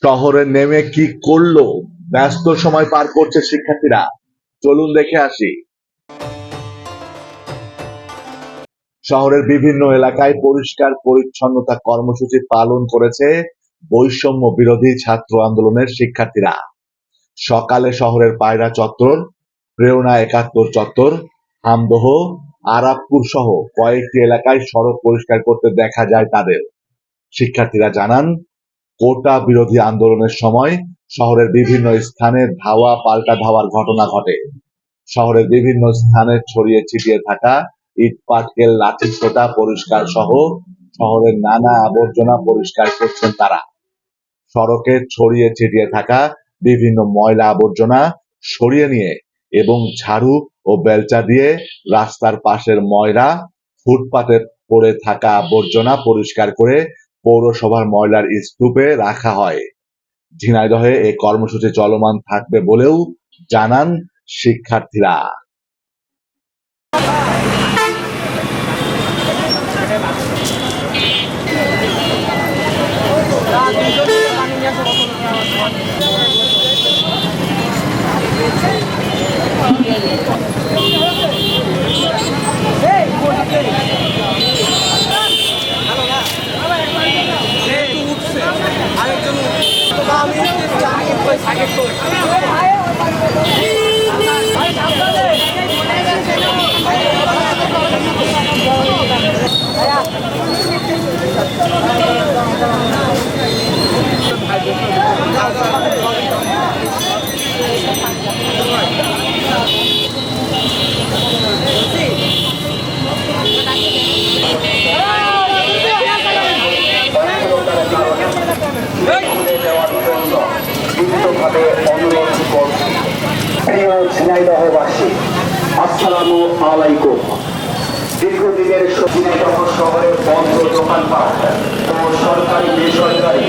শহরে নেমে কি করলো? ব্যস্ত সময় পার করছে শিক্ষার্থীরা। চলুন দেখে আসি। শহরের বিভিন্ন এলাকায় পরিষ্কার পরিচ্ছন্নতা কর্মসূচি পালন করেছে বৈষম্য বিরোধী ছাত্র আন্দোলনের শিক্ষার্থীরা। সকালে শহরের পায়রা চত্বর, প্রেরণা ৭১ চত্বর, হামদহ, আরাবপুর সহ কয়েকটি এলাকায় সড়ক পরিষ্কার করতে দেখা যায় তাদের। শিক্ষার্থীরা জানান, কোটা বিরোধী আন্দোলনের সময় শহরের বিভিন্ন স্থানে ধাওয়া পাল্টা ধাওয়ার ঘটনা ঘটে। শহরের বিভিন্ন স্থানে ছড়িয়ে ছিটিয়ে থাকা ইট পাটকেল লাঠি ছোটা পরিষ্কার সহ শহরের নানা আবর্জনা পরিষ্কার করছেন তারা। সড়কে ছড়িয়ে ছিটিয়ে থাকা বিভিন্ন ময়লা আবর্জনা সরিয়ে নিয়ে এবং ঝাড়ু ও বেলচা দিয়ে রাস্তার পাশের ময়লা, ফুটপাতে পড়ে থাকা আবর্জনা পরিষ্কার করে পৌরসভার ময়লার স্তূপে রাখা হয়। ঝিনাইদহে এই কর্মসূচি চলমান থাকবে বলেও জানান শিক্ষার্থীরা। ঝিনাইদহবাসী, আসসালামু আলাইকুম। দীর্ঘদিনের ঝিনাইদহ শহরের বন্ধ দোকানপাট ও সরকারি বেসরকারি